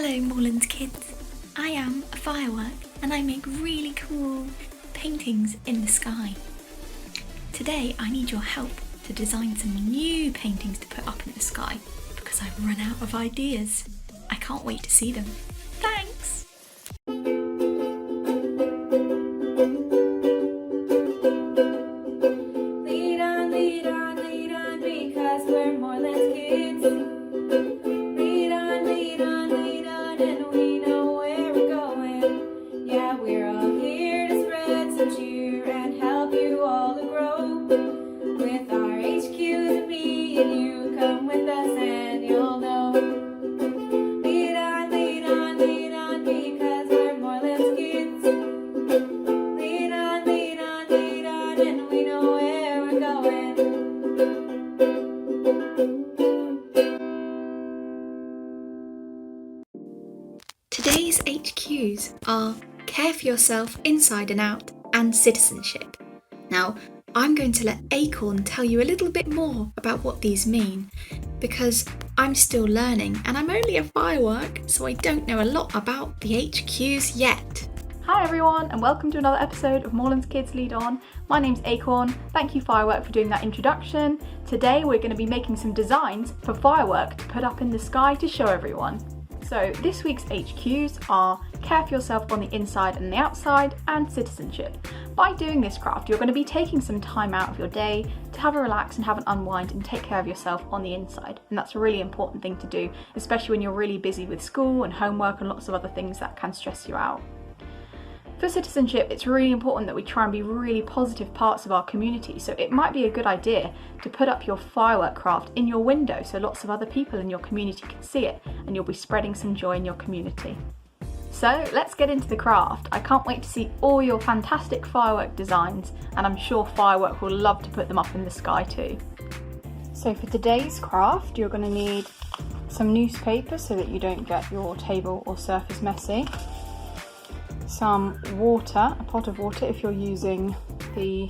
Hello Moorelands kids, I am a firework and I make really cool paintings in the sky. Today I need your help to design some new paintings to put up in the sky because I've run out of ideas. I can't wait to see them. Thanks! Lead on, lead on, lead on, because we're Moorelands kids. Lead on, lead on, lead on, and we know where we're going. Yeah, we're all here to spread some cheer and help you all to grow. With our HQs and me and you, come with us and you'll know. Lead on, lead on, lead on, because we're Moorelands kids. Lead on, lead on, lead on, and we know where we're going. Today's HQs are Care for Yourself Inside and Out and Citizenship. Now, I'm going to let Acorn tell you a little bit more about what these mean because I'm still learning and I'm only a firework, so I don't know a lot about the HQs yet. Hi everyone and welcome to another episode of Moorelands Kids Lead On. My name's Acorn. Thank you Firework for doing that introduction. Today we're going to be making some designs for Firework to put up in the sky to show everyone. So this week's HQs are Care for Yourself on the inside and the outside and Citizenship. By doing this craft you're going to be taking some time out of your day to have a relax and have an unwind and take care of yourself on the inside, and that's a really important thing to do, especially when you're really busy with school and homework and lots of other things that can stress you out. For citizenship, it's really important that we try and be really positive parts of our community, so it might be a good idea to put up your firework craft in your window so lots of other people in your community can see it and you'll be spreading some joy in your community. So let's get into the craft. I can't wait to see all your fantastic firework designs, and I'm sure Firework will love to put them up in the sky too. So for today's craft, you're going to need some newspaper so that you don't get your table or surface messy. Some water, a pot of water if you're using the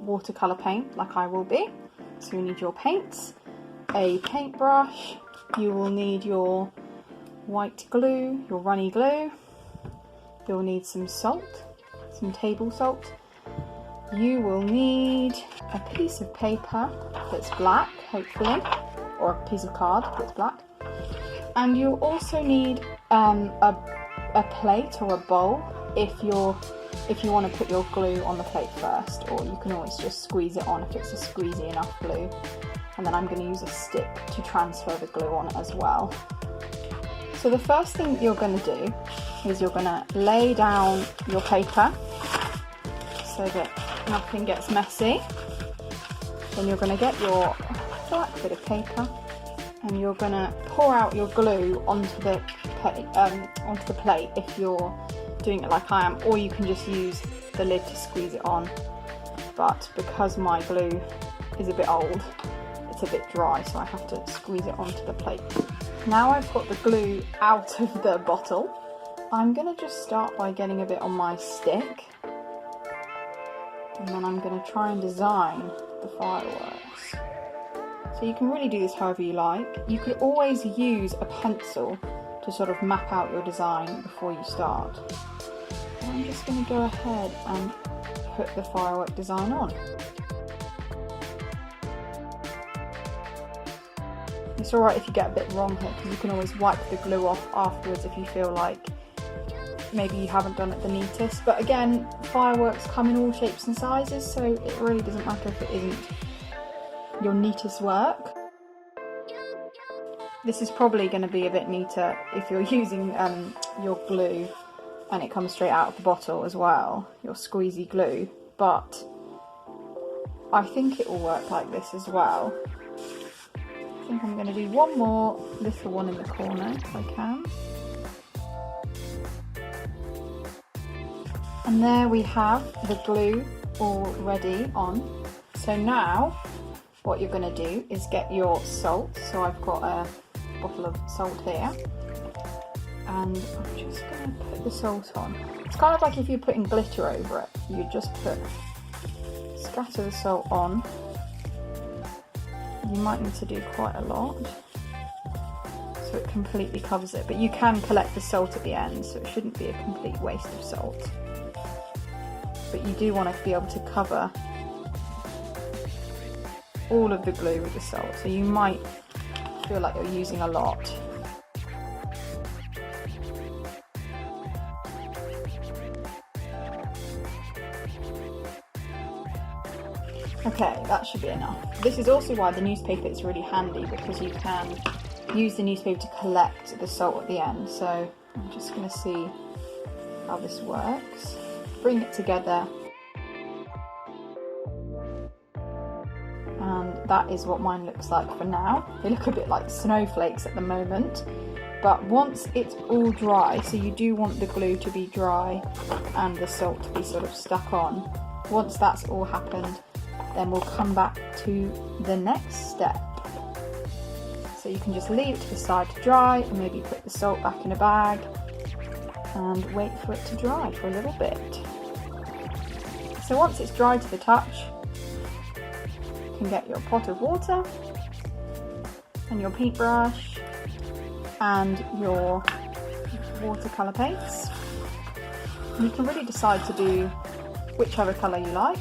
watercolour paint like I will be. So you need your paints, a paintbrush, you will need your white glue, your runny glue, you'll need some salt, some table salt, you will need a piece of paper that's black, hopefully, or a piece of card that's black, and you'll also need a plate or a bowl if you want to put your glue on the plate first, or you can always just squeeze it on if it's a squeezy enough glue. And then I'm going to use a stick to transfer the glue on as well. So the first thing you're going to do is you're going to lay down your paper so that nothing gets messy. Then you're going to get your black bit of paper and you're going to pour out your glue onto the plate if you're doing it like I am, or you can just use the lid to squeeze it on. But because my glue is a bit old, it's a bit dry, so I have to squeeze it onto the plate. Now I've got the glue out of the bottle, I'm going to just start by getting a bit on my stick, and then I'm going to try and design the fireworks. So you can really do this however you like. You could always use a pencil to sort of map out your design before you start. And I'm just going to go ahead and put the firework design on. It's alright if you get a bit wrong here because you can always wipe the glue off afterwards if you feel like maybe you haven't done it the neatest. But again, fireworks come in all shapes and sizes, so it really doesn't matter if it isn't your neatest work. This is probably going to be a bit neater if you're using your glue and it comes straight out of the bottle as well, your squeezy glue, but I think it will work like this as well. I think I'm going to do one more little one in the corner if I can. And there we have the glue already on. So now what you're going to do is get your salt. So I've got a bottle of salt here, and I'm just going to put the salt on. It's kind of like if you're putting glitter over it, you just scatter the salt on. You might need to do quite a lot. So so it completely covers it, but you can collect the salt at the end, so it shouldn't be a complete waste of salt. But you do want to be able to cover all of the glue with the salt, so you might feel like you're using a lot. Okay, that should be enough. This is also why the newspaper is really handy, because you can use the newspaper to collect the salt at the end. So I'm just going to see how this works. Bring it together. And that is what mine looks like for now. They look a bit like snowflakes at the moment. But once it's all dry, so you do want the glue to be dry and the salt to be sort of stuck on. Once that's all happened, then we'll come back to the next step. So you can just leave it to the side to dry and maybe put the salt back in a bag and wait for it to dry for a little bit. So once it's dry to the touch, you can get your pot of water and your paintbrush and your watercolour paints. You can really decide to do whichever colour you like.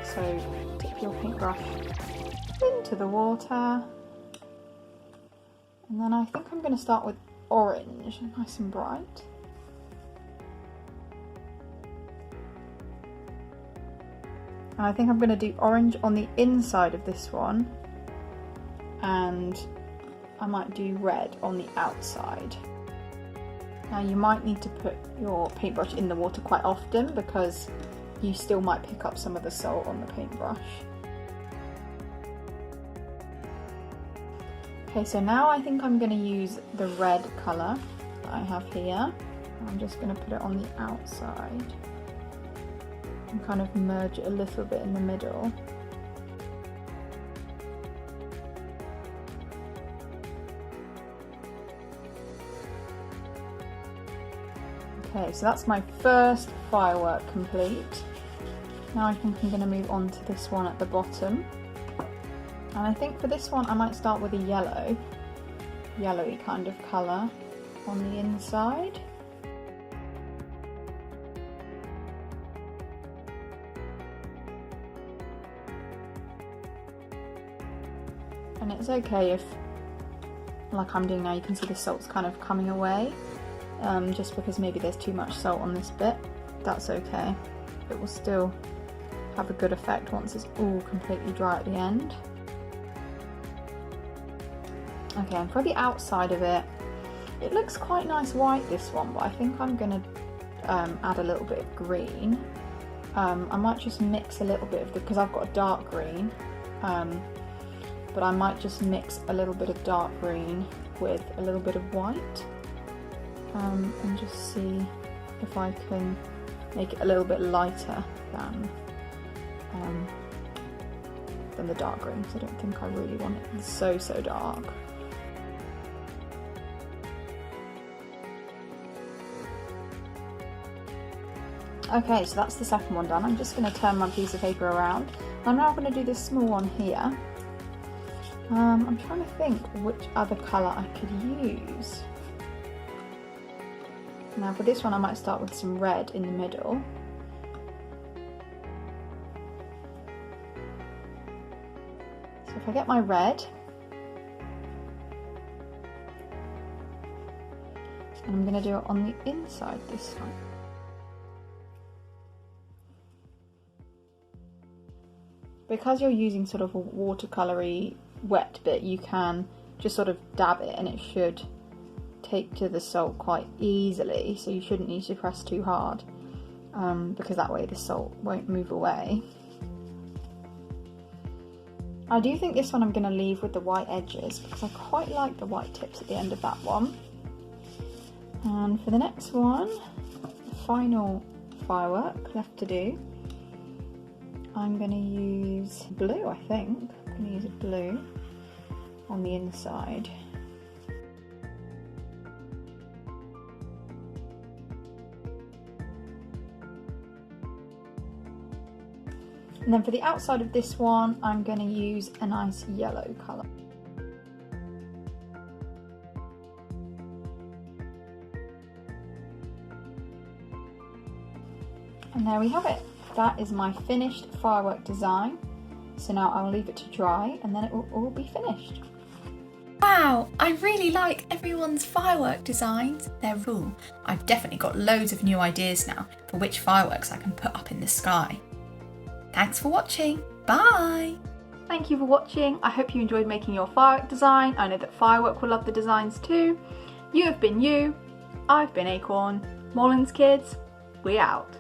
So dip your paintbrush into the water, and then I think I'm going to start with orange, nice and bright. And I think I'm going to do orange on the inside of this one, and I might do red on the outside. Now you might need to put your paintbrush in the water quite often, because you still might pick up some of the salt on the paintbrush. Okay, so now I think I'm going to use the red colour that I have here. I'm just going to put it on the outside and kind of merge it a little bit in the middle. Okay, so that's my first firework complete. Now I think I'm going to move on to this one at the bottom. And I think for this one I might start with a yellowy kind of colour on the inside. And it's okay if, like I'm doing now, you can see the salt's kind of coming away. Just because maybe there's too much salt on this bit, that's okay. It will still have a good effect once it's all completely dry at the end. Okay, and for the outside of it, it looks quite nice white, this one, but I think I'm going to add a little bit of green. I might just mix a little bit of because I've got a dark green, but I might just mix a little bit of dark green with a little bit of white. And just see if I can make it a little bit lighter than the dark green, because I don't think I really want it so dark. Okay, so that's the second one done. I'm just going to turn my piece of paper around. I'm now going to do this small one here. I'm trying to think which other colour I could use. Now for this one I might start with some red in the middle. So if I get my red, and I'm going to do it on the inside this time. Because you're using sort of a watercolory wet bit, you can just sort of dab it and it should take to the salt quite easily, so you shouldn't need to press too hard, because that way the salt won't move away. I do think this one I'm going to leave with the white edges, because I quite like the white tips at the end of that one. And for the next one, the final firework left to do, I'm going to use blue, I think. I'm going to use a blue on the inside. And then for the outside of this one, I'm going to use a nice yellow colour. And there we have it. That is my finished firework design. So now I'll leave it to dry and then it will all be finished. Wow, I really like everyone's firework designs. They're cool. I've definitely got loads of new ideas now for which fireworks I can put up in the sky. Thanks for watching. Bye! Thank you for watching. I hope you enjoyed making your firework design. I know that Firework will love the designs too. You have been you. I've been Acorn. Moorelands kids, we out.